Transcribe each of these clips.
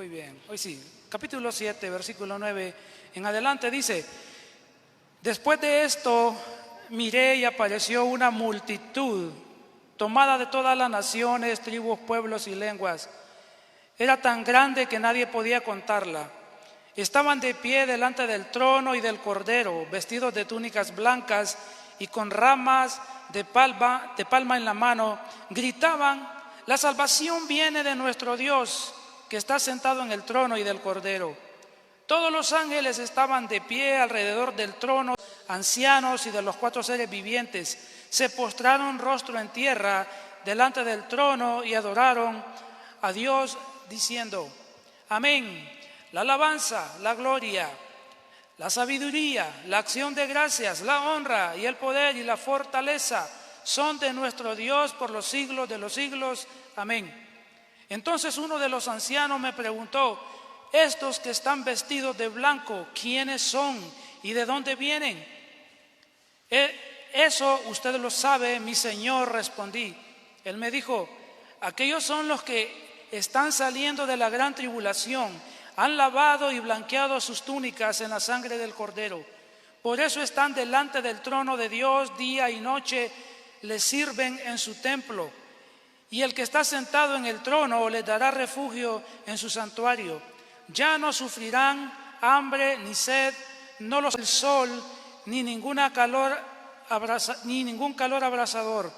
Muy bien, hoy sí. Capítulo 7, versículo 9 en adelante dice: después de esto miré y apareció una multitud tomada de todas las naciones, tribus, pueblos y lenguas. Era tan grande que nadie podía contarla. Estaban de pie delante del trono y del Cordero, vestidos de túnicas blancas y con ramas de palma en la mano. Gritaban: la salvación viene de nuestro Dios, que está sentado en el trono, y del Cordero. Todos los ángeles estaban de pie alrededor del trono, ancianos y de los 4 seres vivientes. Se postraron rostro en tierra delante del trono y adoraron a Dios diciendo: amén. La alabanza, la gloria, la sabiduría, la acción de gracias, la honra y el poder y la fortaleza son de nuestro Dios por los siglos de los siglos. Amén. Entonces uno de los ancianos me preguntó: estos que están vestidos de blanco, ¿quiénes son y de dónde vienen? Eso usted lo sabe, mi señor, respondí. Él me dijo: aquellos son los que están saliendo de la gran tribulación. Han lavado y blanqueado sus túnicas en la sangre del Cordero. Por eso están delante del trono de Dios día y noche, le sirven en su templo. Y el que está sentado en el trono les dará refugio en su santuario. Ya no sufrirán hambre ni sed, no los el sol, ni ningún calor abrasador.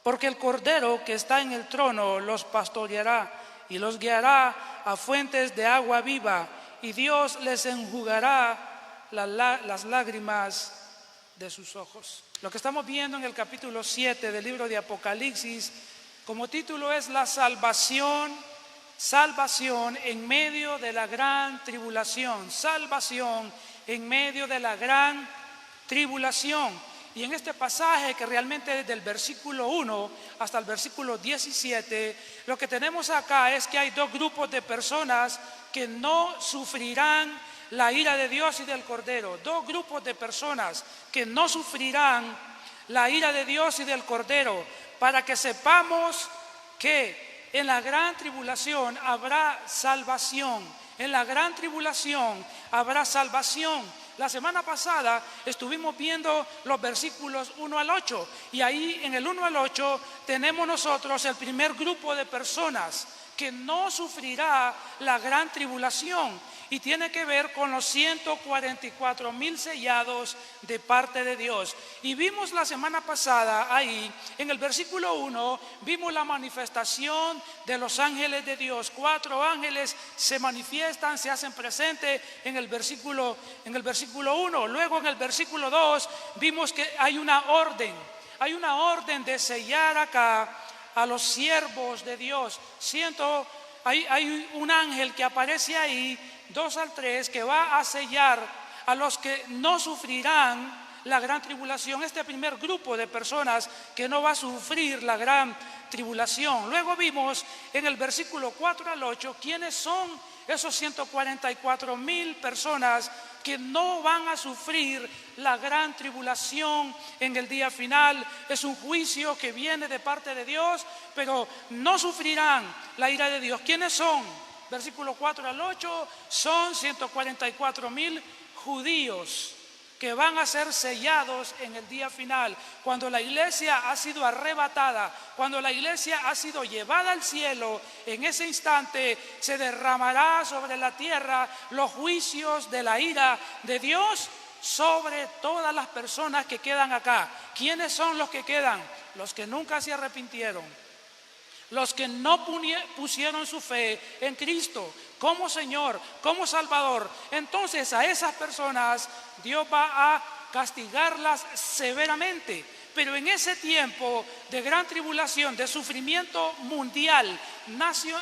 Porque el Cordero que está en el trono los pastoreará y los guiará a fuentes de agua viva, y Dios les enjugará las lágrimas de sus ojos. Lo que estamos viendo en el capítulo 7 del libro de Apocalipsis, como título es la salvación en medio de la gran tribulación. Salvación en medio de la gran tribulación. Y en este pasaje, que realmente desde el versículo 1 hasta el versículo 17, lo que tenemos acá es que hay 2 grupos de personas que no sufrirán la ira de Dios y del Cordero. 2 grupos de personas que no sufrirán la ira de Dios y del Cordero, para que sepamos que en la gran tribulación habrá salvación. En la gran tribulación habrá salvación. La semana pasada estuvimos viendo los versículos 1 al 8 y ahí en el 1 al 8 tenemos nosotros el primer grupo de personas que no sufrirá la gran tribulación, y tiene que ver con los 144,000 sellados de parte de Dios. Y vimos la semana pasada ahí, en el versículo 1, vimos la manifestación de los ángeles de Dios. 4 ángeles se manifiestan, se hacen presentes en el versículo 1. Luego en el versículo 2 vimos que hay una orden de sellar acá a los siervos de Dios. Hay un ángel que aparece ahí, 2 al 3, que va a sellar a los que no sufrirán la gran tribulación. Este primer grupo de personas que no va a sufrir la gran tribulación. Luego vimos en el versículo 4 al 8 quiénes son esos 144,000 personas que no van a sufrir la gran tribulación en el día final. Es un juicio que viene de parte de Dios, pero no sufrirán la ira de Dios. ¿Quiénes son? Versículo 4 al 8, son 144,000 judíos que van a ser sellados en el día final, cuando la iglesia ha sido arrebatada, cuando la iglesia ha sido llevada al cielo. En ese instante se derramará sobre la tierra los juicios de la ira de Dios sobre todas las personas que quedan acá. ¿Quiénes son los que quedan? Los que nunca se arrepintieron, los que no pusieron su fe en Cristo como Señor, como Salvador. Entonces a esas personas Dios va a castigarlas severamente. Pero en ese tiempo de gran tribulación, de sufrimiento mundial,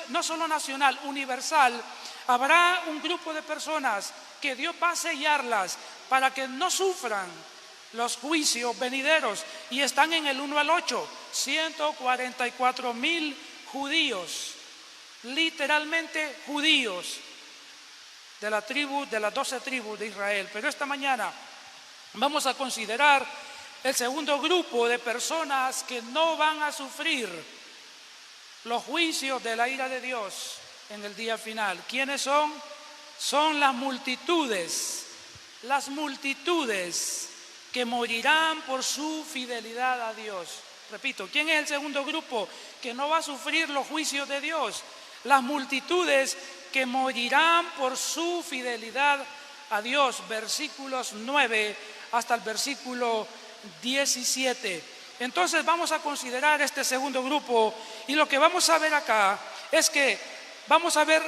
no solo nacional, universal, habrá un grupo de personas que Dios va a sellarlas para que no sufran los juicios venideros. Y están en el 1 al 8, 144,000 judíos, literalmente judíos, de las 12 tribus de Israel. Pero esta mañana vamos a considerar el segundo grupo de personas que no van a sufrir los juicios de la ira de Dios en el día final. ¿Quiénes son? Son las multitudes que morirán por su fidelidad a Dios. Repito, ¿quién es el segundo grupo que no va a sufrir los juicios de Dios? Las multitudes que morirán por su fidelidad a Dios. Versículos 9 hasta el versículo 17. Entonces vamos a considerar este segundo grupo, y lo que vamos a ver acá es que vamos a ver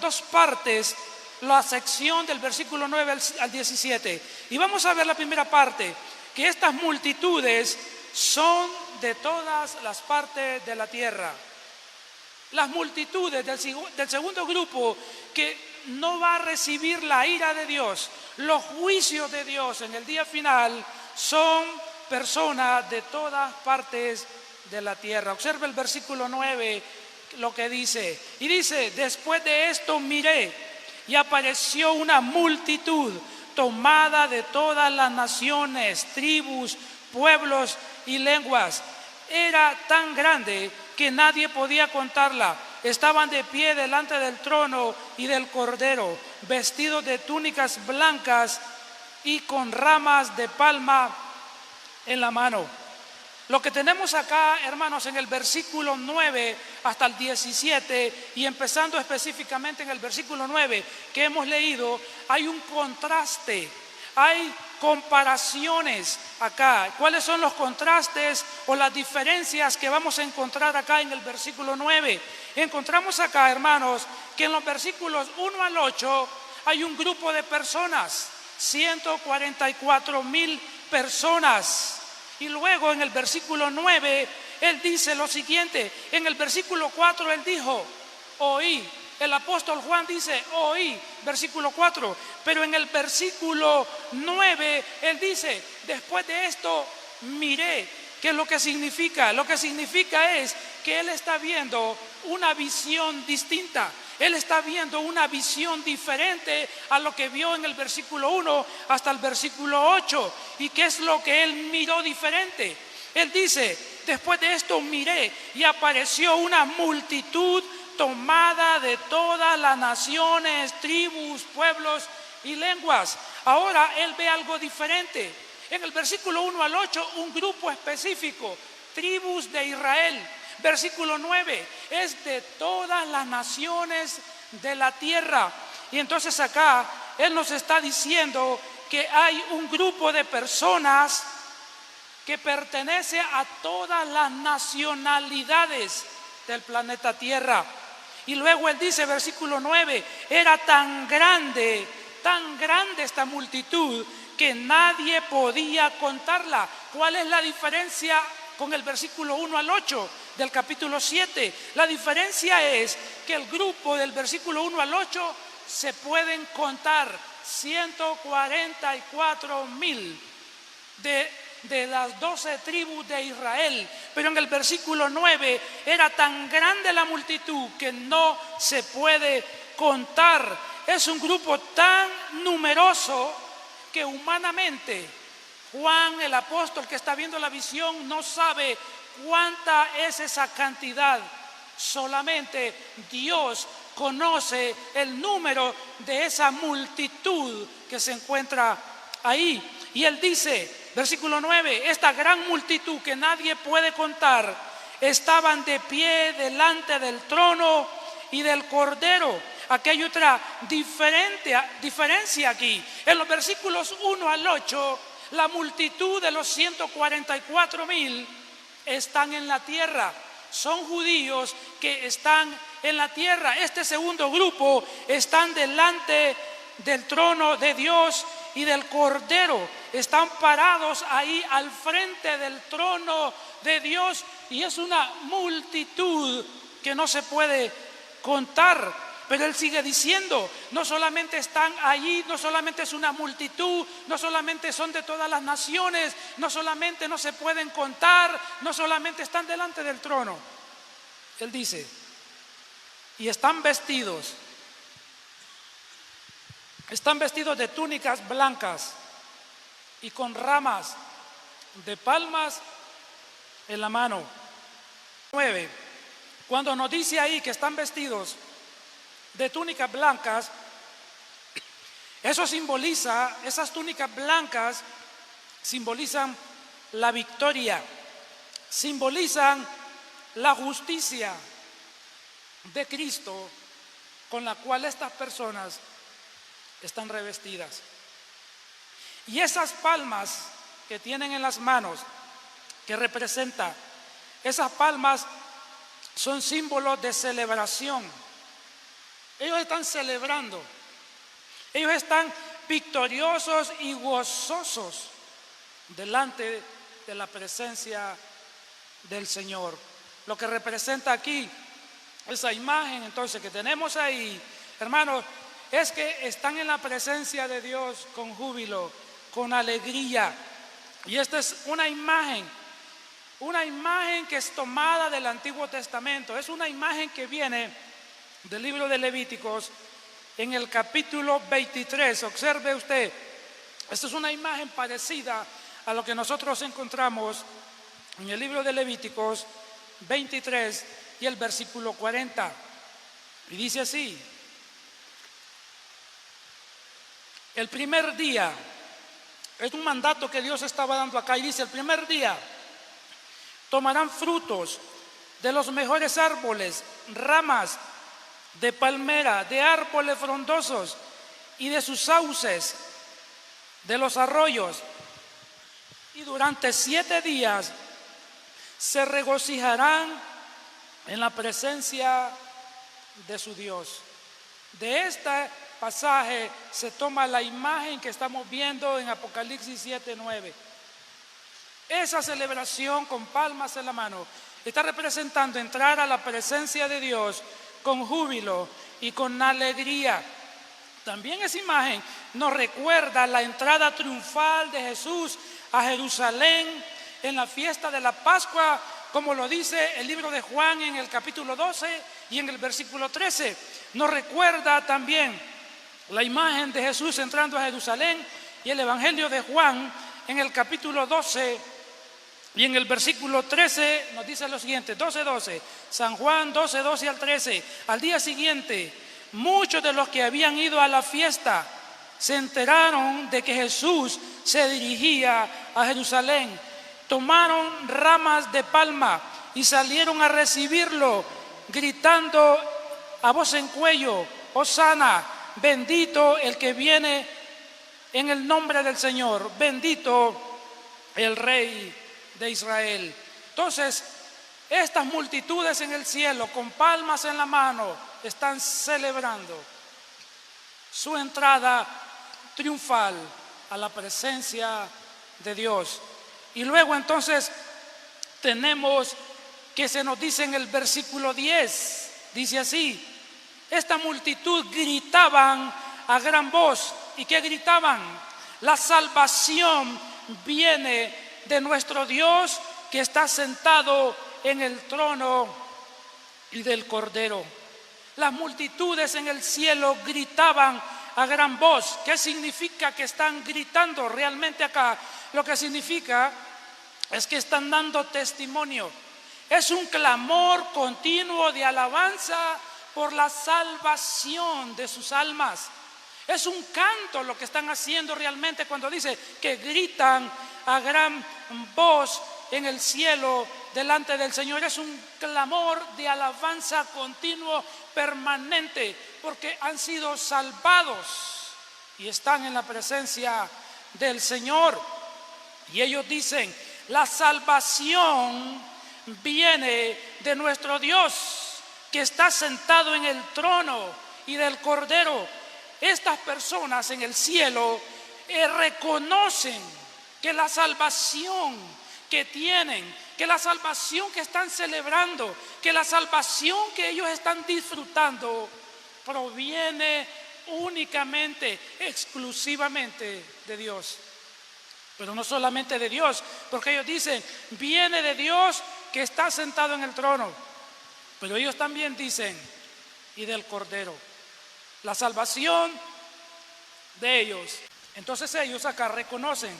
dos partes la sección del versículo 9 al 17. Y vamos a ver la primera parte, que estas multitudes son de todas las partes de la tierra. Las multitudes del segundo grupo que no va a recibir la ira de Dios, los juicios de Dios en el día final, son personas de todas partes de la tierra. Observe el versículo 9, lo que dice. Y dice: después de esto miré, y apareció una multitud tomada de todas las naciones, tribus, pueblos y lenguas. Era tan grande que nadie podía contarla. Estaban de pie delante del trono y del Cordero, vestidos de túnicas blancas y con ramas de palma en la mano. Lo que tenemos acá, hermanos, en el versículo 9 hasta el 17, y empezando específicamente en el versículo 9 que hemos leído, hay un contraste, hay comparaciones acá. ¿Cuáles son los contrastes o las diferencias que vamos a encontrar acá en el versículo 9? Encontramos acá, hermanos, que en los versículos 1 al 8 hay un grupo de personas, 144,000 personas. Y luego en el versículo 9, él dice lo siguiente. En el versículo 4 él dijo: oí. El apóstol Juan dice: oí, versículo 4. Pero en el versículo 9 él dice: después de esto miré. ¿Qué es lo que significa? Lo que significa es que él está viendo una visión distinta. Él está viendo una visión diferente a lo que vio en el versículo 1 hasta el versículo 8. ¿Y qué es lo que él miró diferente? Él dice: después de esto miré, y apareció una multitud tomada de todas las naciones, tribus, pueblos y lenguas. Ahora él ve algo diferente. En el versículo 1 al 8, un grupo específico, tribus de Israel. Versículo 9, es de todas las naciones de la tierra. Y entonces acá él nos está diciendo que hay un grupo de personas que pertenece a todas las nacionalidades del planeta Tierra. Y luego él dice, versículo 9, era tan grande esta multitud que nadie podía contarla. ¿Cuál es la diferencia con el versículo 1 al 8 del capítulo 7? La diferencia es que el grupo del versículo 1 al 8 se pueden contar 144,000 de las 12 tribus de Israel. Pero en el versículo 9 era tan grande la multitud que no se puede contar. Es un grupo tan numeroso que humanamente Juan, el apóstol que está viendo la visión, no sabe cuánta es esa cantidad. Solamente Dios conoce el número de esa multitud que se encuentra ahí. Y él dice, versículo 9, esta gran multitud que nadie puede contar, estaban de pie delante del trono y del Cordero. Aquí hay otra diferencia aquí. En los versículos 1 al 8, la multitud de los 144,000 están en la tierra. Son judíos que están en la tierra. Este segundo grupo están delante del trono de Dios y del Cordero. Están parados ahí al frente del trono de Dios, y es una multitud que no se puede contar. Pero él sigue diciendo, no solamente están allí, no solamente es una multitud, no solamente son de todas las naciones, no solamente no se pueden contar, no solamente están delante del trono. Él dice, y están vestidos de túnicas blancas y con ramas de palmas en la mano. 9. Cuando nos dice ahí que están vestidos de túnicas blancas, eso simboliza, esas túnicas blancas simbolizan la victoria, simbolizan la justicia de Cristo con la cual estas personas están revestidas. Y esas palmas que tienen en las manos, que representa, esas palmas son símbolos de celebración. Ellos están celebrando, ellos están victoriosos y gozosos delante de la presencia del Señor. Lo que representa aquí esa imagen entonces que tenemos ahí, hermanos, es que están en la presencia de Dios con júbilo, con alegría. Y esta es una imagen que es tomada del Antiguo Testamento. Es una imagen que viene del libro de Levíticos en el capítulo 23. Observe usted, esta es una imagen parecida a lo que nosotros encontramos en el libro de Levíticos 23 y el versículo 40. Y dice así: el primer día, es un mandato que Dios estaba dando acá, y dice: el primer día tomarán frutos de los mejores árboles, ramas de palmera, de árboles frondosos y de sus sauces, de los arroyos, y durante 7 días se regocijarán en la presencia de su Dios. De este pasaje se toma la imagen que estamos viendo en Apocalipsis 7:9. Esa celebración con palmas en la mano está representando entrar a la presencia de Dios con júbilo y con alegría. También esa imagen nos recuerda la entrada triunfal de Jesús a Jerusalén en la fiesta de la Pascua, como lo dice el libro de Juan en el capítulo 12 y en el versículo 13. Nos recuerda también la imagen de Jesús entrando a Jerusalén, y el Evangelio de Juan en el capítulo 12 y en el versículo 13 nos dice lo siguiente: 12:12, San Juan 12:12 al 13. Al día siguiente, muchos de los que habían ido a la fiesta se enteraron de que Jesús se dirigía a Jerusalén. Tomaron ramas de palma y salieron a recibirlo, gritando a voz en cuello: Hosana, bendito el que viene en el nombre del Señor, bendito el Rey de Israel. Entonces, estas multitudes en el cielo, con palmas en la mano, están celebrando su entrada triunfal a la presencia de Dios. Y luego entonces tenemos que se nos dice en el versículo 10, dice así: esta multitud gritaban a gran voz. ¿Y qué gritaban? La salvación viene de nuestro Dios que está sentado en el trono y del Cordero. Las multitudes en el cielo gritaban a gran voz. ¿Qué significa que están gritando realmente acá? Lo que significa es que están dando testimonio. Es un clamor continuo de alabanza por la salvación de sus almas. Es un canto lo que están haciendo realmente cuando dice que gritan a gran voz en el cielo delante del Señor. Es un clamor de alabanza continuo, permanente, porque han sido salvados y están en la presencia del Señor. Y ellos dicen: la salvación viene de nuestro Dios que está sentado en el trono y del Cordero. Estas personas en el cielo reconocen que la salvación que tienen, que la salvación que están celebrando, que la salvación que ellos están disfrutando proviene únicamente, exclusivamente de Dios. Pero no solamente de Dios, porque ellos dicen: viene de Dios que está sentado en el trono. Pero ellos también dicen: y del Cordero. La salvación de ellos. Entonces ellos acá reconocen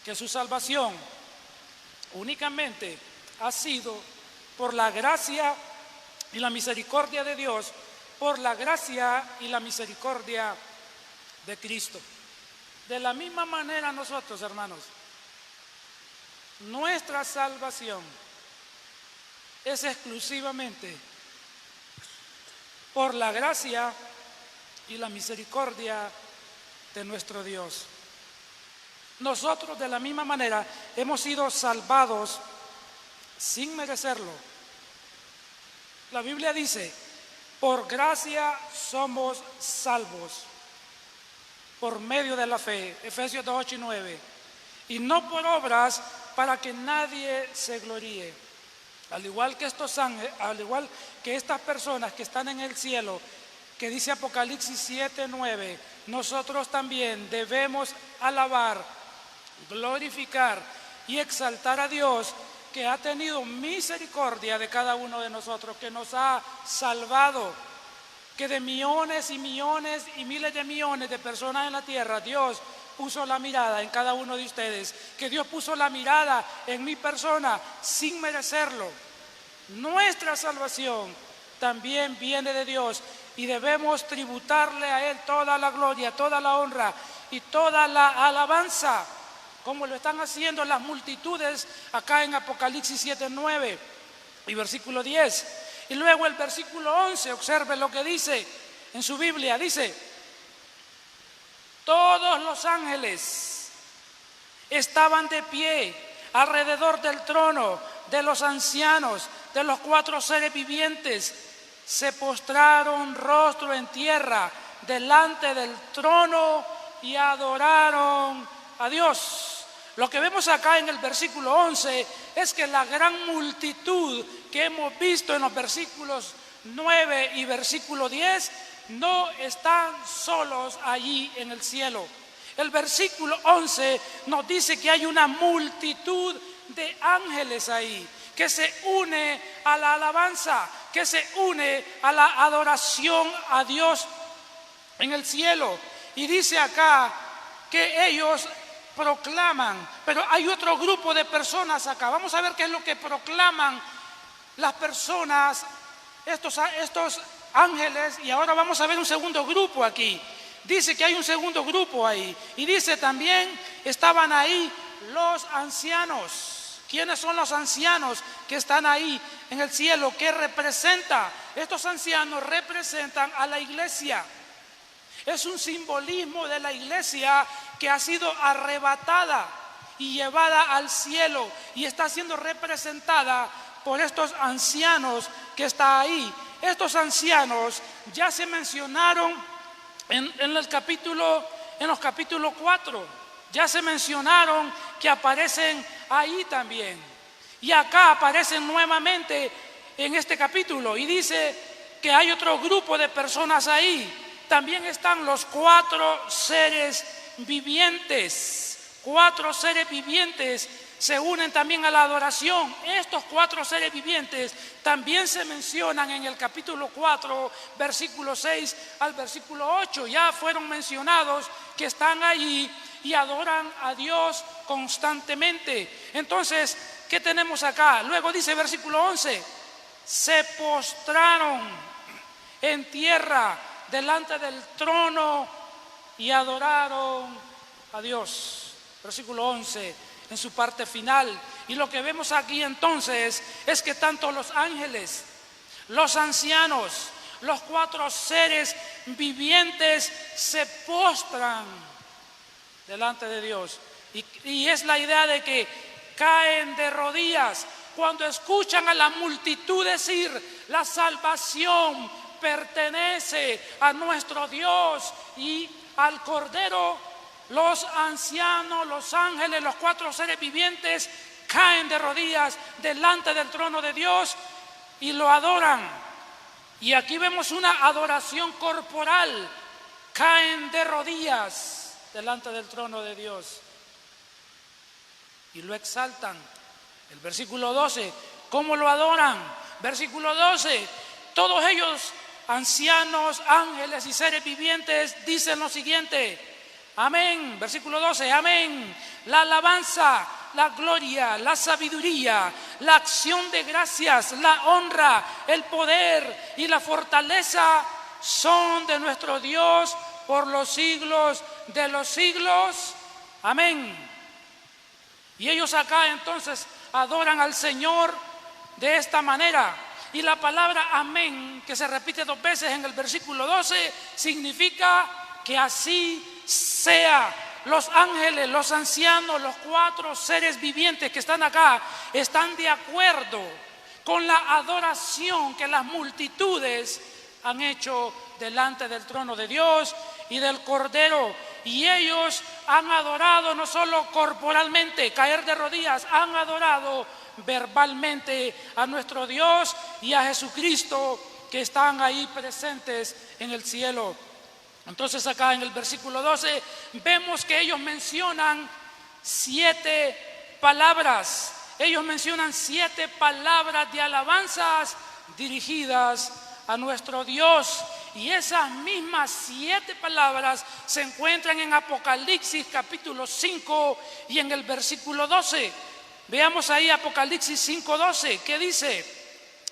que su salvación únicamente ha sido por la gracia y la misericordia de Dios, por la gracia y la misericordia de Cristo. De la misma manera nosotros, hermanos, nuestra salvación es exclusivamente por la gracia y la misericordia de nuestro Dios. Nosotros de la misma manera hemos sido salvados sin merecerlo. La Biblia dice, por gracia somos salvos, por medio de la fe, Efesios 2, 8 y 9, y no por obras para que nadie se gloríe. Al igual que estos ángeles, al igual que estas personas que están en el cielo, que dice Apocalipsis 7, 9, nosotros también debemos alabar, glorificar y exaltar a Dios, que ha tenido misericordia de cada uno de nosotros, que nos ha salvado, que de millones y millones y miles de millones de personas en la tierra, Dios puso la mirada en cada uno de ustedes, que Dios puso la mirada en mi persona sin merecerlo. Nuestra salvación también viene de Dios y debemos tributarle a Él toda la gloria, toda la honra y toda la alabanza, como lo están haciendo las multitudes acá en Apocalipsis 7, 9 y versículo 10. Y luego el versículo 11, observe lo que dice en su Biblia, dice, todos los ángeles estaban de pie alrededor del trono, de los ancianos, de los 4 seres vivientes, se postraron rostro en tierra delante del trono y adoraron a Dios. Lo que vemos acá en el versículo 11 es que la gran multitud que hemos visto en los versículos 9 y versículo 10 no están solos allí en el cielo. El versículo 11 nos dice que hay una multitud de ángeles ahí, que se une a la alabanza, que se une a la adoración a Dios en el cielo. Y dice acá que ellos proclaman, pero hay otro grupo de personas acá. Vamos a ver qué es lo que proclaman las personas, estos ángeles, y ahora vamos a ver un segundo grupo aquí. Dice que hay un segundo grupo ahí, y dice también, estaban ahí los ancianos. ¿Quiénes son los ancianos que están ahí en el cielo? ¿Qué representa? Estos ancianos representan a la iglesia. Es un simbolismo de la iglesia que ha sido arrebatada y llevada al cielo y está siendo representada por estos ancianos que están ahí. Estos ancianos ya se mencionaron en los capítulos 4, ya se mencionaron que aparecen ahí también. Y acá aparecen nuevamente en este capítulo y dice que hay otro grupo de personas ahí. También están los 4 seres vivientes. 4 seres vivientes se unen también a la adoración. Estos 4 seres vivientes también se mencionan en el capítulo 4, versículo 6 al versículo 8. Ya fueron mencionados que están allí y adoran a Dios constantemente. Entonces, ¿qué tenemos acá? Luego dice versículo 11, se postraron en tierra delante del trono y adoraron a Dios. Versículo 11 en su parte final. Y lo que vemos aquí entonces es que tanto los ángeles, los ancianos, los 4 seres vivientes se postran delante de Dios. Y es la idea de que caen de rodillas cuando escuchan a la multitud decir, la salvación pertenece a nuestro Dios y al Cordero. Los ancianos, los ángeles, los 4 seres vivientes caen de rodillas delante del trono de Dios y lo adoran. Y aquí vemos una adoración corporal. Caen de rodillas delante del trono de Dios y lo exaltan. El versículo 12, ¿cómo lo adoran? Versículo 12, todos ellos, ancianos, ángeles y seres vivientes, dicen lo siguiente: amén. Versículo 12, amén. La alabanza, la gloria, la sabiduría, la acción de gracias, la honra, el poder y la fortaleza son de nuestro Dios por los siglos de los siglos. Amén. Y ellos acá entonces adoran al Señor de esta manera. Y la palabra amén, que se repite 2 veces en el versículo 12, significa que así sea. Los ángeles, los ancianos, los 4 seres vivientes que están acá están de acuerdo con la adoración que las multitudes han hecho delante del trono de Dios y del Cordero. Y ellos han adorado no solo corporalmente, caer de rodillas, han adorado verbalmente a nuestro Dios y a Jesucristo, que están ahí presentes en el cielo. Entonces acá en el versículo 12 vemos que ellos mencionan 7 palabras. Ellos mencionan 7 palabras de alabanzas dirigidas a nuestro Dios. Y esas mismas 7 palabras se encuentran en Apocalipsis capítulo 5 y en el versículo 12. Veamos ahí Apocalipsis 5:12, ¿qué dice?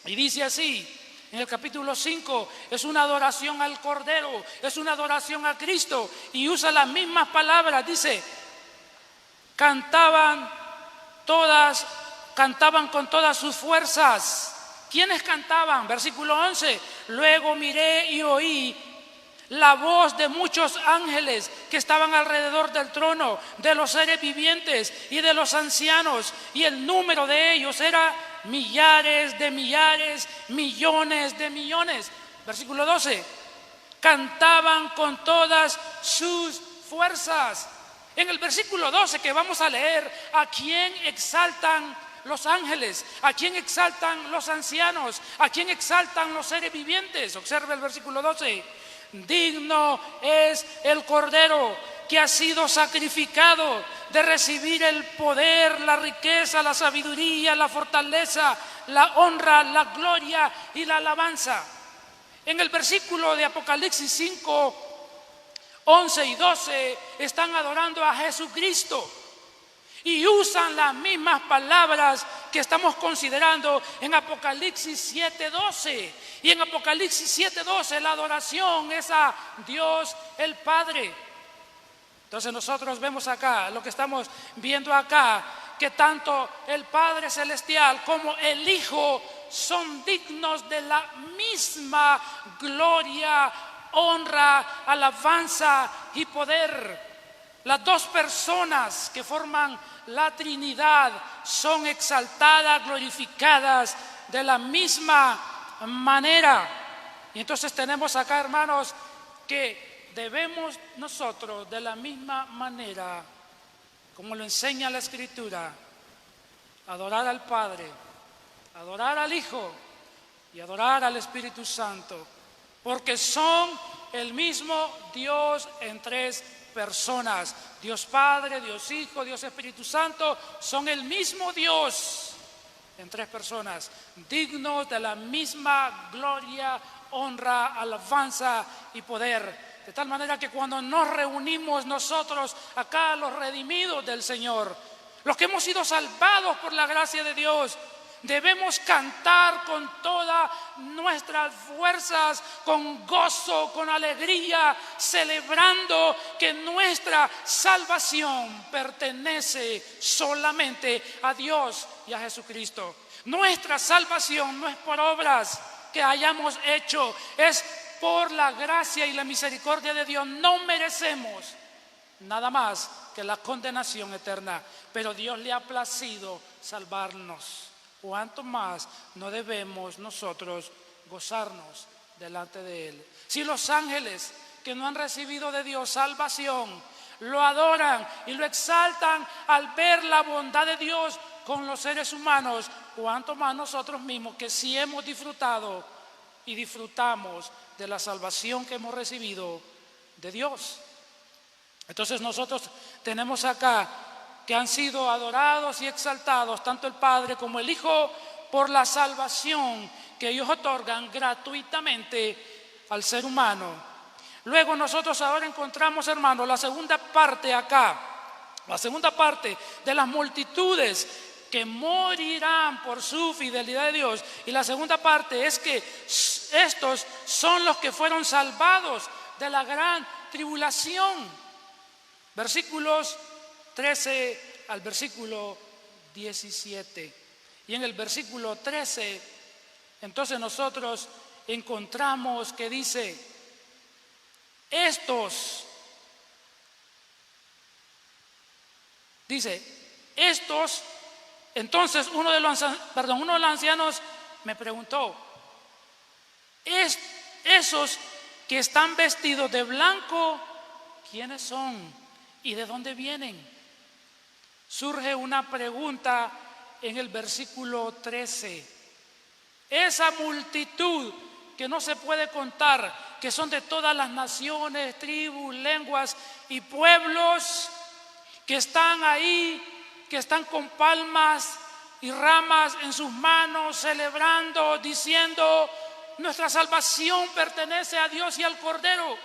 Y dice así, en el capítulo 5, es una adoración al Cordero, es una adoración a Cristo, y usa las mismas palabras, dice, cantaban con todas sus fuerzas. ¿Quiénes cantaban? Versículo 11, luego miré y oí la voz de muchos ángeles que estaban alrededor del trono, de los seres vivientes y de los ancianos, y el número de ellos era millares de millares, millones de millones. Versículo 12, cantaban con todas sus fuerzas. En el versículo 12 que vamos a leer, ¿a quién exaltan los ángeles? ¿A quién exaltan los ancianos? ¿A quién exaltan los seres vivientes? Observe el versículo 12. Digno es el Cordero que ha sido sacrificado de recibir el poder, la riqueza, la sabiduría, la fortaleza, la honra, la gloria y la alabanza. En el versículo de Apocalipsis 5, 11 y 12 están adorando a Jesucristo y usan las mismas palabras que estamos considerando en Apocalipsis 7:12. Y en Apocalipsis 7:12 la adoración es a Dios el Padre. Entonces nosotros vemos acá, lo que estamos viendo acá, que tanto el Padre Celestial como el Hijo son dignos de la misma gloria, honra, alabanza y poder. Las 2 personas que forman la Trinidad son exaltadas, glorificadas de la misma manera. Y entonces tenemos acá, hermanos, que debemos nosotros de la misma manera, como lo enseña la Escritura, adorar al Padre, adorar al Hijo y adorar al Espíritu Santo, porque son el mismo Dios en 3 personas. Dios Padre, Dios Hijo, Dios Espíritu Santo son el mismo Dios en 3 personas, dignos de la misma gloria, honra, alabanza y poder. De tal manera que cuando nos reunimos nosotros acá, los redimidos del Señor, los que hemos sido salvados por la gracia de Dios, debemos cantar con todas nuestras fuerzas, con gozo, con alegría, celebrando que nuestra salvación pertenece solamente a Dios y a Jesucristo. Nuestra salvación no es por obras que hayamos hecho, es por la gracia y la misericordia de Dios. No merecemos nada más que la condenación eterna, pero Dios le ha placido salvarnos. ¿Cuánto más no debemos nosotros gozarnos delante de Él? Si los ángeles que no han recibido de Dios salvación lo adoran y lo exaltan al ver la bondad de Dios con los seres humanos, ¿cuánto más nosotros mismos que sí hemos disfrutado y disfrutamos de la salvación que hemos recibido de Dios? Entonces nosotros tenemos acá que han sido adorados y exaltados tanto el Padre como el Hijo por la salvación que ellos otorgan gratuitamente al ser humano. Luego nosotros ahora encontramos, hermanos, la segunda parte acá La segunda parte de las multitudes que morirán por su fidelidad a Dios. Y la segunda parte es que estos son los que fueron salvados de la gran tribulación. Versículos 13 al versículo 17. Y en el versículo 13, entonces nosotros encontramos que dice, estos, entonces uno de los ancianos me preguntó, esos que están vestidos de blanco, ¿quiénes son y de dónde vienen? Surge una pregunta en el versículo 13. Esa multitud que no se puede contar, que son de todas las naciones, tribus, lenguas y pueblos, que están ahí, que están con palmas y ramas en sus manos, celebrando, diciendo, nuestra salvación pertenece a Dios y al Cordero.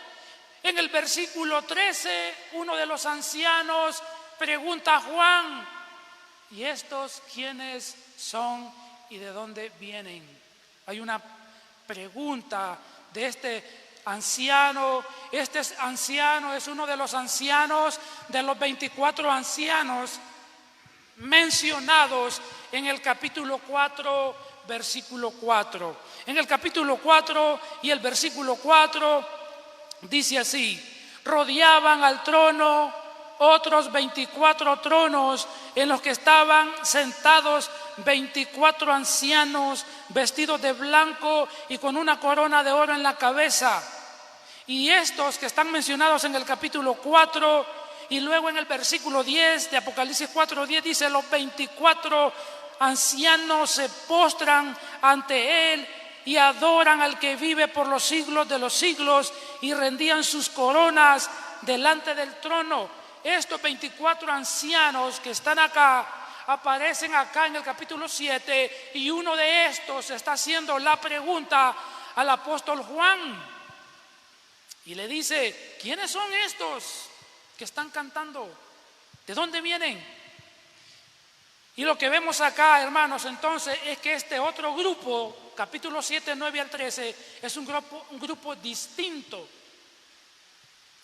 En el versículo 13, uno de los ancianos pregunta a Juan, ¿y estos quiénes son y de dónde vienen? Hay una pregunta de este anciano. Este anciano es uno de los ancianos de los 24 ancianos mencionados en el capítulo 4, versículo 4. En el capítulo 4 y el versículo 4 dice así: rodeaban al trono otros 24 tronos en los que estaban sentados 24 ancianos vestidos de blanco y con una corona de oro en la cabeza. Y estos que están mencionados en el capítulo 4 y luego en el versículo 10 de Apocalipsis 4:10 dice, los 24 ancianos se postran ante él y adoran al que vive por los siglos de los siglos y rendían sus coronas delante del trono. Estos 24 ancianos que están acá aparecen acá en el capítulo 7 y uno de estos está haciendo la pregunta al apóstol Juan y le dice, ¿quiénes son estos que están cantando? ¿De dónde vienen? Y lo que vemos acá, hermanos, entonces es que este otro grupo, capítulo 7, 9 al 13, es un grupo distinto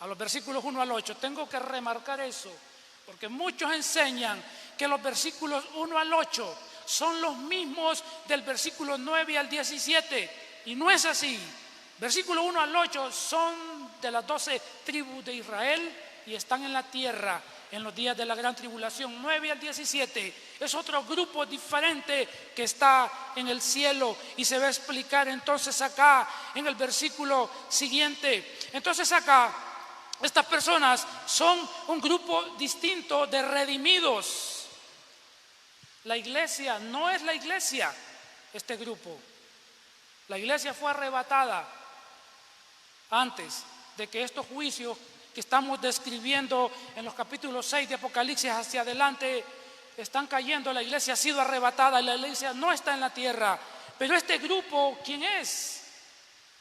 a los versículos 1 al 8. Tengo que remarcar eso, porque muchos enseñan que los versículos 1 al 8 son los mismos del versículo 9 al 17, y no es así. Versículo 1 al 8 son de las 12 tribus de Israel y están en la tierra en los días de la gran tribulación. 9 al 17 es otro grupo diferente que está en el cielo y se va a explicar entonces acá en el versículo siguiente. Entonces acá estas personas son un grupo distinto de redimidos. La iglesia no es la iglesia, este grupo. La iglesia fue arrebatada antes de que estos juicios que estamos describiendo en los capítulos 6 de Apocalipsis hacia adelante están cayendo. La iglesia ha sido arrebatada y la iglesia no está en la tierra. Pero este grupo, ¿quién es?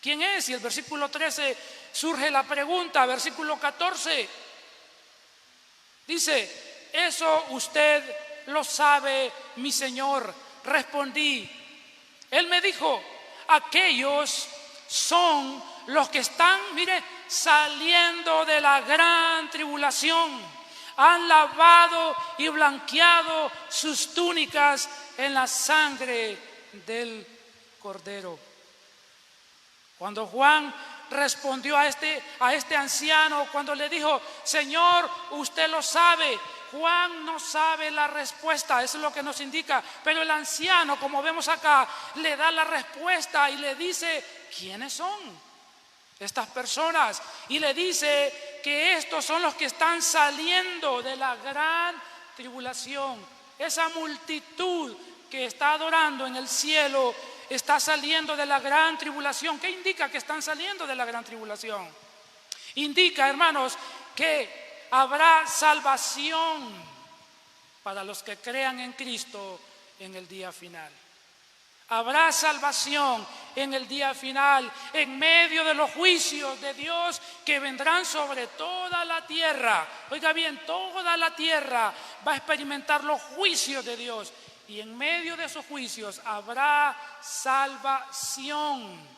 ¿Quién es? Y el versículo 13 surge la pregunta, versículo 14. Dice, eso usted lo sabe, mi Señor. Respondí. Él me dijo, aquellos son los que están, mire, saliendo de la gran tribulación. Han lavado y blanqueado sus túnicas en la sangre del Cordero. Cuando Juan respondió a este anciano, cuando le dijo, Señor, usted lo sabe, Juan no sabe la respuesta, eso es lo que nos indica, pero el anciano, como vemos acá, le da la respuesta y le dice, ¿quiénes son estas personas? Y le dice que estos son los que están saliendo de la gran tribulación. Esa multitud que está adorando en el cielo está saliendo de la gran tribulación. ¿Qué indica que están saliendo de la gran tribulación? Indica, hermanos, que habrá salvación para los que crean en Cristo en el día final. Habrá salvación en el día final, en medio de los juicios de Dios que vendrán sobre toda la tierra. Oiga bien, toda la tierra va a experimentar los juicios de Dios. Y en medio de esos juicios habrá salvación.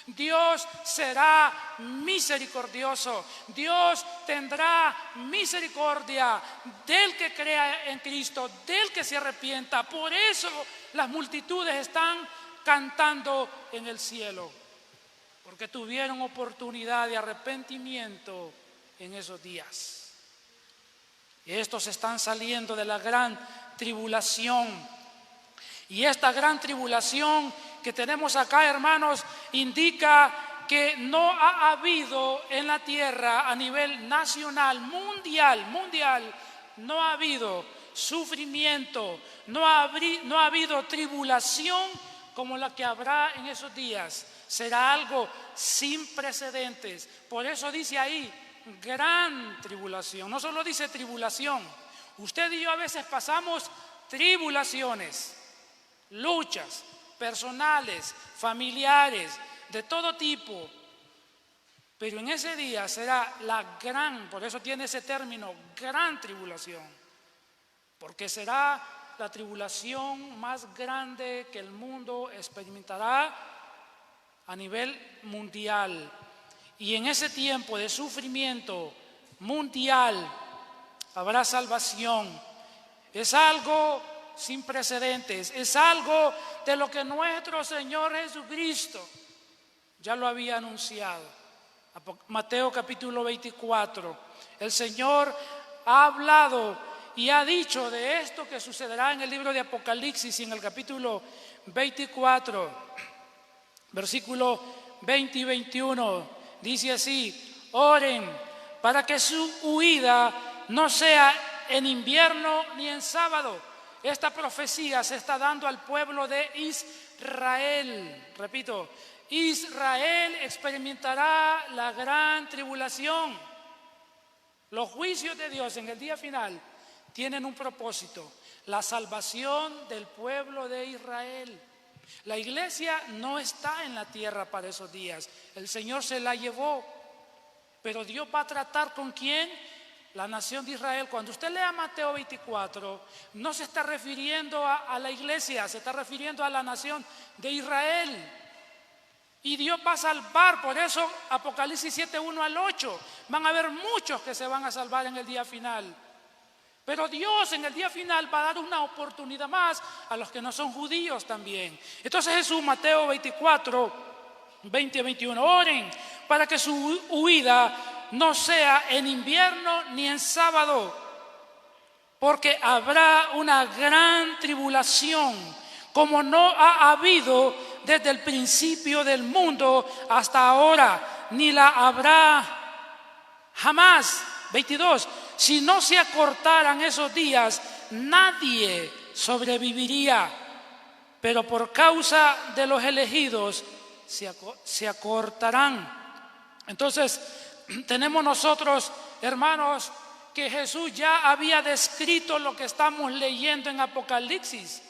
Dios será misericordioso. Dios tendrá misericordia del que crea en Cristo, del que se arrepienta. Por eso las multitudes están cantando en el cielo, porque tuvieron oportunidad de arrepentimiento en esos días. Y estos están saliendo de la gran tribulación. Y esta gran tribulación que tenemos acá, hermanos, indica que no ha habido en la tierra a nivel nacional, mundial, no ha habido sufrimiento, no ha habido tribulación como la que habrá en esos días. Será algo sin precedentes. Por eso dice ahí, gran tribulación. No solo dice tribulación. Usted y yo a veces pasamos tribulaciones, luchas personales, familiares, de todo tipo. Pero en ese día será la gran, por eso tiene ese término, gran tribulación. Porque será la tribulación más grande que el mundo experimentará a nivel mundial. Y en ese tiempo de sufrimiento mundial habrá salvación. Es algo sin precedentes, es algo de lo que nuestro Señor Jesucristo ya lo había anunciado. Mateo capítulo 24, el Señor ha hablado y ha dicho de esto que sucederá en el libro de Apocalipsis, y en el capítulo 24, versículo 20 y 21, dice así: oren para que su huida no sea en invierno ni en sábado. Esta profecía se está dando al pueblo de Israel. Repito, Israel experimentará la gran tribulación. Los juicios de Dios en el día final tienen un propósito: la salvación del pueblo de Israel. La iglesia no está en la tierra para esos días. El Señor se la llevó. Pero Dios va a tratar ¿con quién? La nación de Israel. Cuando usted lea Mateo 24, no se está refiriendo a la iglesia, se está refiriendo a la nación de Israel. Y Dios va a salvar, por eso Apocalipsis 7, 1 al 8, van a haber muchos que se van a salvar en el día final. Pero Dios en el día final va a dar una oportunidad más a los que no son judíos también. Entonces Jesús, Mateo 24, 20 a 21, oren para que su huida no sea en invierno ni en sábado, porque habrá una gran tribulación como no ha habido desde el principio del mundo hasta ahora, ni la habrá jamás. 22, si no se acortaran esos días, nadie sobreviviría, pero por causa de los elegidos se acortarán. Entonces, tenemos nosotros, hermanos, que Jesús ya había descrito lo que estamos leyendo en Apocalipsis,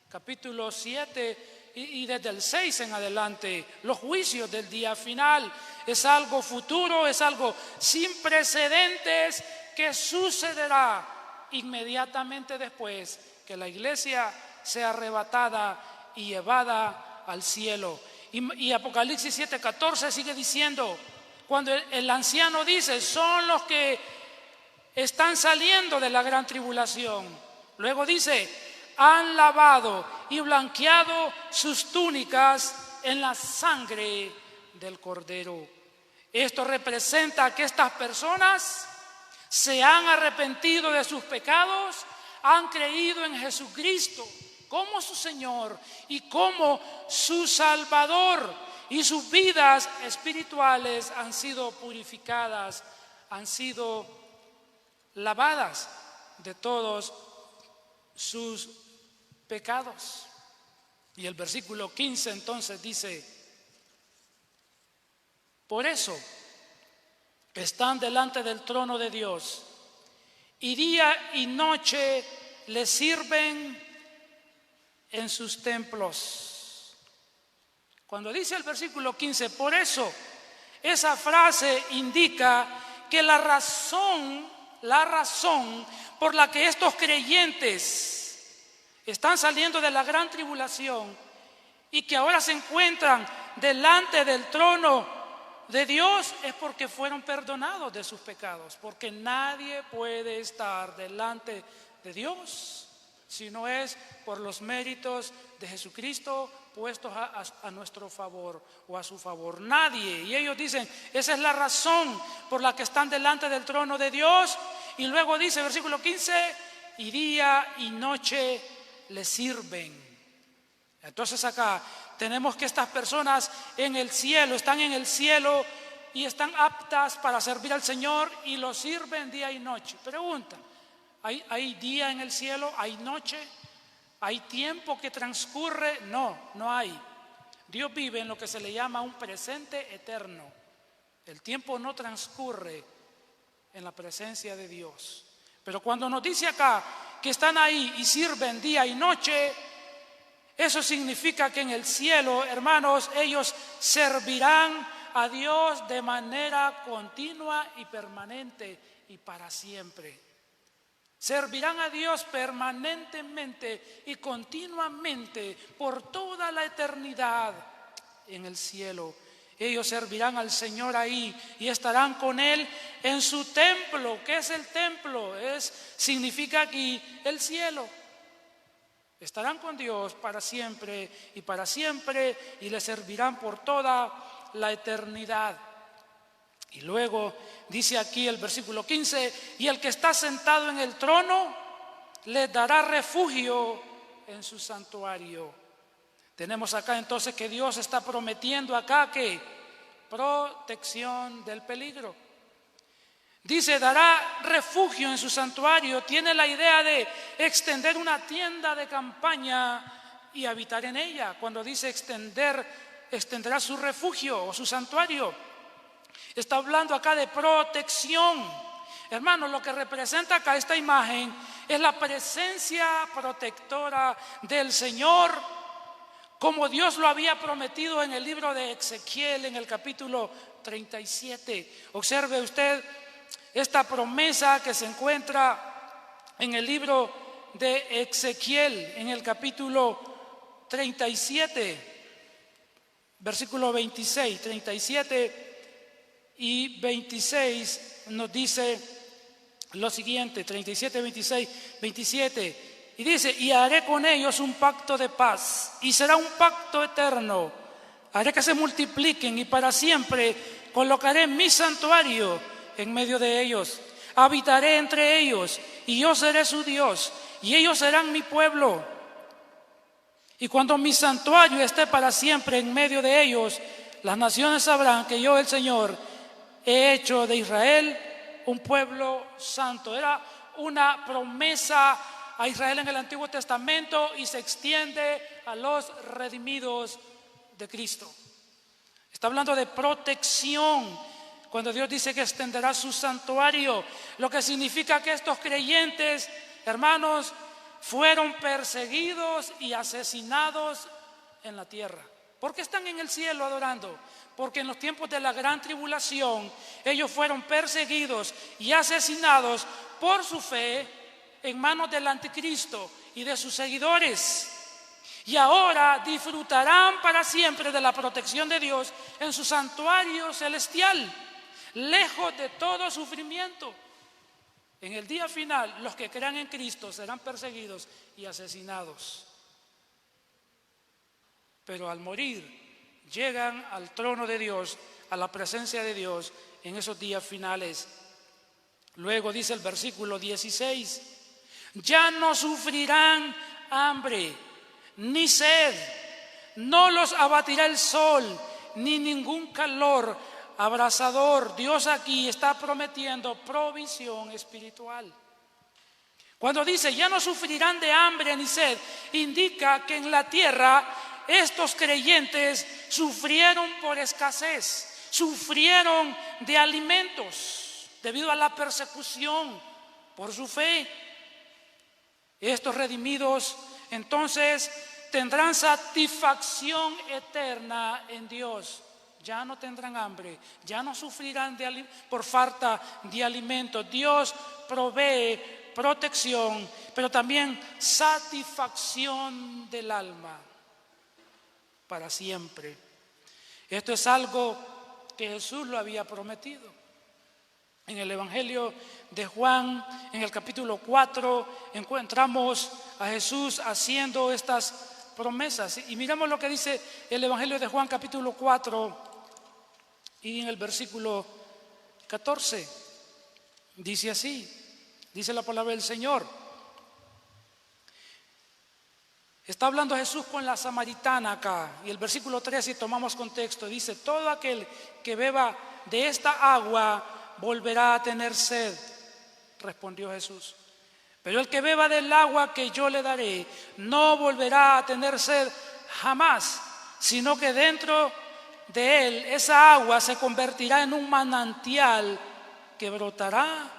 capítulo 7 y desde el 6 en adelante. Los juicios del día final es algo futuro, es algo sin precedentes que sucederá inmediatamente después que la iglesia sea arrebatada y llevada al cielo. Y Apocalipsis 7:14 sigue diciendo, cuando el anciano dice, son los que están saliendo de la gran tribulación. Luego dice, han lavado y blanqueado sus túnicas en la sangre del Cordero. Esto representa que estas personas se han arrepentido de sus pecados, han creído en Jesucristo como su Señor y como su Salvador, y sus vidas espirituales han sido purificadas, han sido lavadas de todos sus pecados. Y el versículo 15 entonces dice, por eso están delante del trono de Dios y día y noche le sirven en sus templos, Cuando dice el versículo 15, por eso esa frase indica que la razón por la que estos creyentes están saliendo de la gran tribulación y que ahora se encuentran delante del trono de Dios es porque fueron perdonados de sus pecados, porque nadie puede estar delante de Dios si no es por los méritos de Jesucristo puestos a nuestro favor o a su favor. Nadie. Y ellos dicen, esa es la razón por la que están delante del trono de Dios. Y luego dice, versículo 15, y día y noche le sirven. Entonces acá tenemos que estas personas en el cielo, están en el cielo y están aptas para servir al Señor y lo sirven día y noche. Pregunta, ¿hay día en el cielo? ¿Hay noche? ¿Hay tiempo que transcurre? No hay. Dios vive en lo que se le llama un presente eterno. El tiempo no transcurre en la presencia de Dios. Pero cuando nos dice acá que están ahí y sirven día y noche, eso significa que en el cielo, hermanos, ellos servirán a Dios de manera continua y permanente y para siempre. Servirán a Dios permanentemente y continuamente por toda la eternidad en el cielo. Ellos servirán al Señor ahí y estarán con Él en su templo. ¿Qué es el templo? Significa aquí el cielo. Estarán con Dios para siempre y le servirán por toda la eternidad. Y luego dice aquí el versículo 15, y el que está sentado en el trono le dará refugio en su santuario. Tenemos acá entonces que Dios está prometiendo acá que protección del peligro. Dice, dará refugio en su santuario. Tiene la idea de extender una tienda de campaña y habitar en ella. Cuando dice extenderá su refugio o su santuario. Está hablando acá de protección. Hermanos, lo que representa acá esta imagen es la presencia protectora del Señor, como Dios lo había prometido en el libro de Ezequiel, en el capítulo 37. Observe usted esta promesa que se encuentra en el libro de Ezequiel, en el capítulo 37, versículo 26, 37 y 26 nos dice lo siguiente, 37, 26, 27, y dice, y haré con ellos un pacto de paz, y será un pacto eterno, haré que se multipliquen, y para siempre colocaré mi santuario en medio de ellos, habitaré entre ellos, y yo seré su Dios, y ellos serán mi pueblo. Y cuando mi santuario esté para siempre en medio de ellos, las naciones sabrán que yo, el Señor, he hecho de Israel un pueblo santo. Era una promesa a Israel en el Antiguo Testamento y se extiende a los redimidos de Cristo. Está hablando de protección. Cuando Dios dice que extenderá su santuario, lo que significa que estos creyentes, hermanos, fueron perseguidos y asesinados en la tierra. ¿Por qué están en el cielo adorando? Porque en los tiempos de la gran tribulación ellos fueron perseguidos y asesinados por su fe en manos del anticristo y de sus seguidores. Y ahora disfrutarán para siempre de la protección de Dios en su santuario celestial, lejos de todo sufrimiento. En el día final, los que crean en Cristo serán perseguidos y asesinados. Pero al morir, llegan al trono de Dios, a la presencia de Dios en esos días finales. Luego dice el versículo 16, ya no sufrirán hambre ni sed, no los abatirá el sol ni ningún calor abrasador. Dios aquí está prometiendo provisión espiritual. Cuando dice ya no sufrirán de hambre ni sed, indica que en la tierra estos creyentes sufrieron por escasez, sufrieron de alimentos debido a la persecución por su fe. Estos redimidos entonces tendrán satisfacción eterna en Dios. Ya no tendrán hambre, ya no sufrirán por falta de alimento. Dios provee protección, pero también satisfacción del alma para siempre. Esto es algo que Jesús lo había prometido. En el Evangelio de Juan, en el capítulo 4, encontramos a Jesús haciendo estas promesas. Y miramos lo que dice el Evangelio de Juan, capítulo 4, y en el versículo 14. Dice así, dice la palabra del Señor. Está hablando Jesús con la samaritana acá. Y el versículo 13, si tomamos contexto, dice: todo aquel que beba de esta agua volverá a tener sed, respondió Jesús. Pero el que beba del agua que yo le daré no volverá a tener sed jamás, sino que dentro de él esa agua se convertirá en un manantial que brotará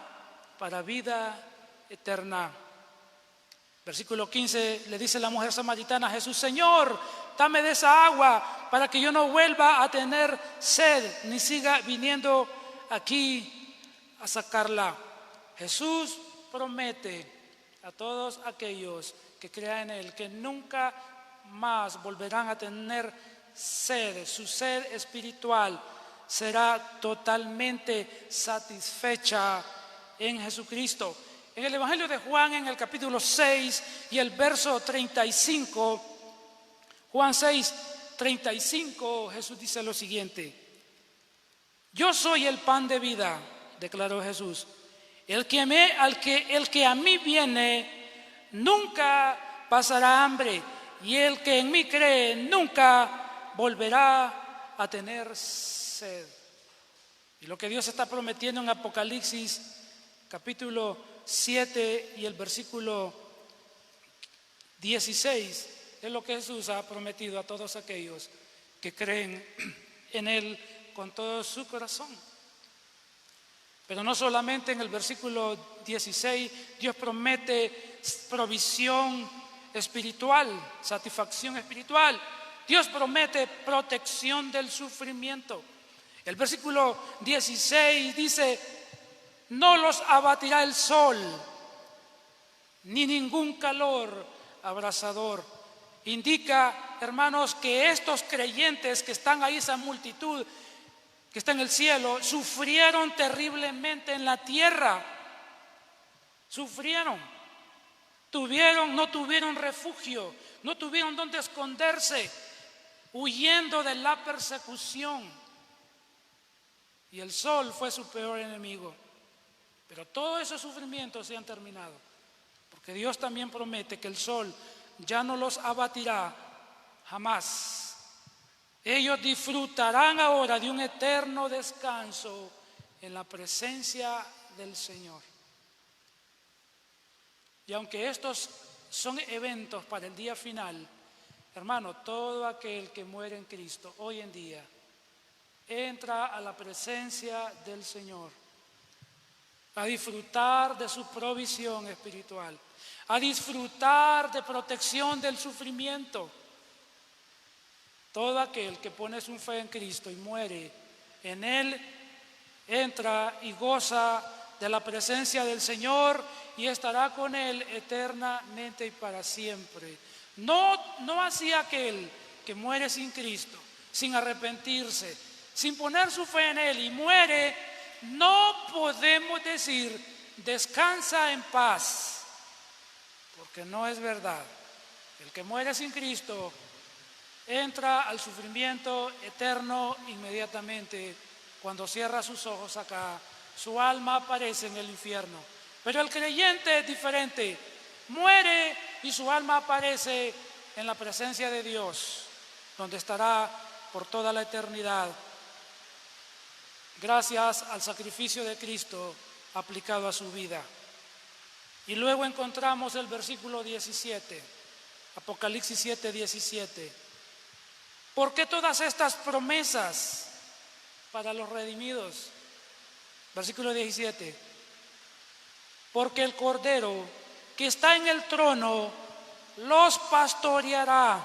para vida eterna. Versículo 15, le dice la mujer samaritana a Jesús: Señor, dame de esa agua para que yo no vuelva a tener sed ni siga viniendo aquí a sacarla. Jesús promete a todos aquellos que crean en Él que nunca más volverán a tener sed. Su sed espiritual será totalmente satisfecha en Jesucristo. En el Evangelio de Juan, en el capítulo 6 y el verso 35, Juan 6, 35, Jesús dice lo siguiente: yo soy el pan de vida, declaró Jesús. El que a mí viene nunca pasará hambre, y el que en mí cree nunca volverá a tener sed. Y lo que Dios está prometiendo en Apocalipsis capítulo 7 y el versículo 16 es lo que Jesús ha prometido a todos aquellos que creen en Él con todo su corazón. Pero no solamente en el versículo 16 Dios promete provisión espiritual, satisfacción espiritual. Dios promete protección del sufrimiento. El versículo 16 dice: no los abatirá el sol, ni ningún calor abrasador. Indica, hermanos, que estos creyentes que están ahí, esa multitud que está en el cielo, sufrieron terriblemente en la tierra. Sufrieron. No tuvieron refugio, no tuvieron donde esconderse, huyendo de la persecución. Y el sol fue su peor enemigo. Pero todos esos sufrimientos se han terminado, porque Dios también promete que el sol ya no los abatirá jamás. Ellos disfrutarán ahora de un eterno descanso en la presencia del Señor. Y aunque estos son eventos para el día final, hermano, todo aquel que muere en Cristo hoy en día entra a la presencia del Señor a disfrutar de su provisión espiritual, a disfrutar de protección del sufrimiento. Todo aquel que pone su fe en Cristo y muere en Él, entra y goza de la presencia del Señor y estará con Él eternamente y para siempre. No así aquel que muere sin Cristo, sin arrepentirse, sin poner su fe en Él y muere. No podemos decir descansa en paz, porque no es verdad. El que muere sin Cristo entra al sufrimiento eterno inmediatamente. Cuando cierra sus ojos acá, su alma aparece en el infierno. Pero el creyente es diferente. Muere y su alma aparece en la presencia de Dios, donde estará por toda la eternidad, gracias al sacrificio de Cristo aplicado a su vida. Y luego encontramos el versículo 17, Apocalipsis 7, 17. ¿Por qué todas estas promesas para los redimidos? Versículo 17. Porque el Cordero que está en el trono los pastoreará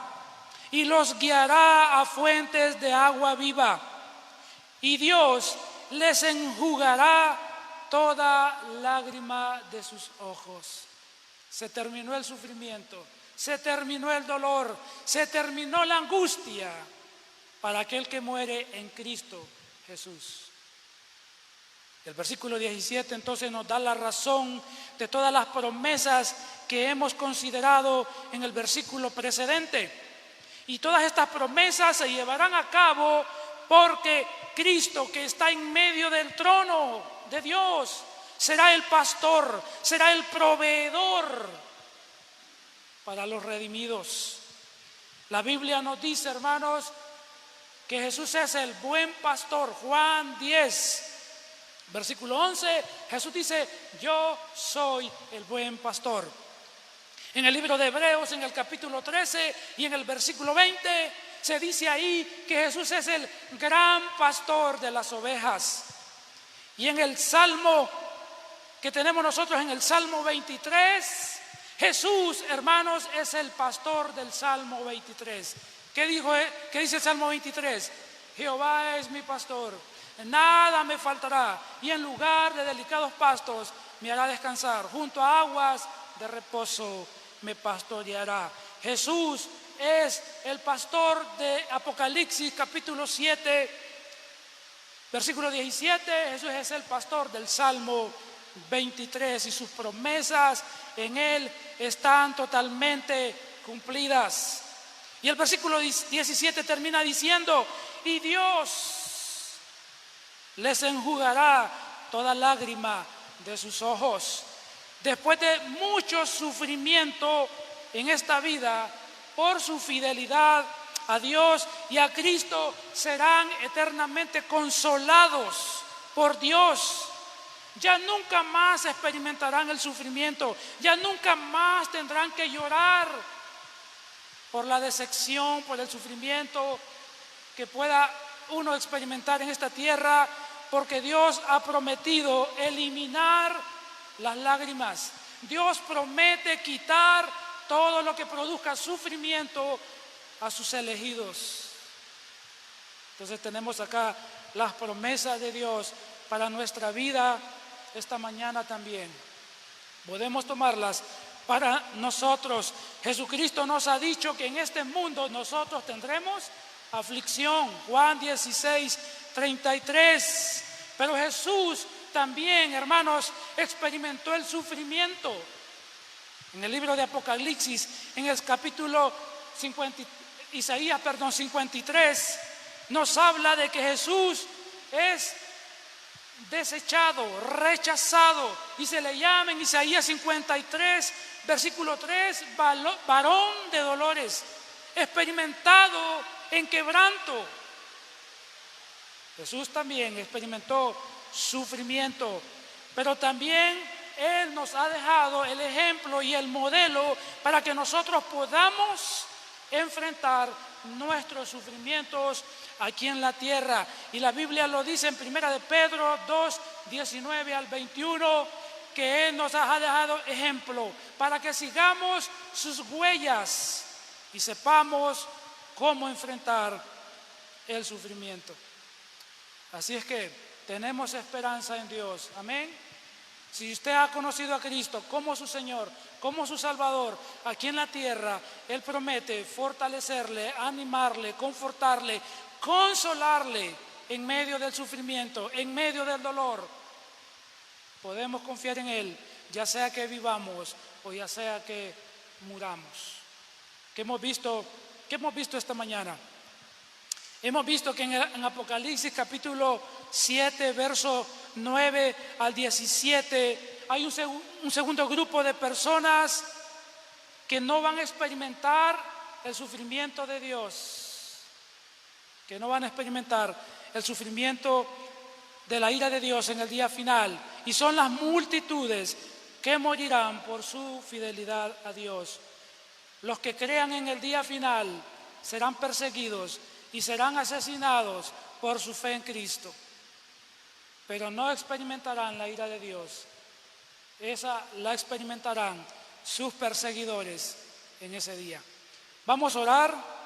y los guiará a fuentes de agua viva. Y Dios les enjugará toda lágrima de sus ojos. Se terminó el sufrimiento, se terminó el dolor, se terminó la angustia para aquel que muere en Cristo Jesús. El versículo 17 entonces nos da la razón de todas las promesas que hemos considerado en el versículo precedente. Y todas estas promesas se llevarán a cabo porque Cristo, que está en medio del trono de Dios, será el pastor, será el proveedor para los redimidos. La Biblia nos dice, hermanos, que Jesús es el buen pastor. Juan 10, versículo 11, Jesús dice, yo soy el buen pastor. En el libro de Hebreos, en el capítulo 13 y en el versículo 20, se dice ahí que Jesús es el gran pastor de las ovejas. Y en el Salmo que tenemos nosotros, en el Salmo 23, Jesús, hermanos, es el pastor del Salmo 23. ¿Qué dice el Salmo 23? Jehová es mi pastor, nada me faltará, y en lugar de delicados pastos me hará descansar, junto a aguas de reposo me pastoreará. Jesús es el pastor de Apocalipsis capítulo 7, versículo 17. Jesús es el pastor del Salmo 23 y sus promesas en él están totalmente cumplidas. Y el versículo 17 termina diciendo, y Dios les enjugará toda lágrima de sus ojos. Después de mucho sufrimiento en esta vida, por su fidelidad a Dios y a Cristo, serán eternamente consolados por Dios. Ya nunca más experimentarán el sufrimiento, ya nunca más tendrán que llorar por la decepción, por el sufrimiento que pueda uno experimentar en esta tierra, porque Dios ha prometido eliminar las lágrimas. Dios promete quitar todo lo que produzca sufrimiento a sus elegidos. Entonces tenemos acá las promesas de Dios para nuestra vida esta mañana también. Podemos tomarlas para nosotros. Jesucristo nos ha dicho que en este mundo nosotros tendremos aflicción. Juan 16, 33. Pero Jesús también, hermanos, experimentó el sufrimiento. En el libro de Apocalipsis, en el capítulo 53, nos habla de que Jesús es desechado, rechazado, y se le llama en Isaías 53, versículo 3, varón de dolores, experimentado en quebranto. Jesús también experimentó sufrimiento, pero también Él nos ha dejado el ejemplo y el modelo para que nosotros podamos enfrentar nuestros sufrimientos aquí en la tierra. Y la Biblia lo dice en 1 de Pedro 2, 19 al 21, que Él nos ha dejado ejemplo para que sigamos sus huellas y sepamos cómo enfrentar el sufrimiento. Así es que tenemos esperanza en Dios. Amén. Si usted ha conocido a Cristo como su Señor, como su Salvador, aquí en la tierra, Él promete fortalecerle, animarle, confortarle, consolarle en medio del sufrimiento, en medio del dolor. Podemos confiar en Él, ya sea que vivamos o ya sea que muramos. ¿Qué hemos visto esta mañana? Hemos visto que en Apocalipsis capítulo 7, verso 9 al 17, hay un segundo grupo de personas que no van a experimentar el sufrimiento de Dios, que no van a experimentar el sufrimiento de la ira de Dios en el día final, y son las multitudes que morirán por su fidelidad a Dios. Los que crean en el día final serán perseguidos y serán asesinados por su fe en Cristo, pero no experimentarán la ira de Dios. Esa la experimentarán sus perseguidores en ese día. Vamos a orar.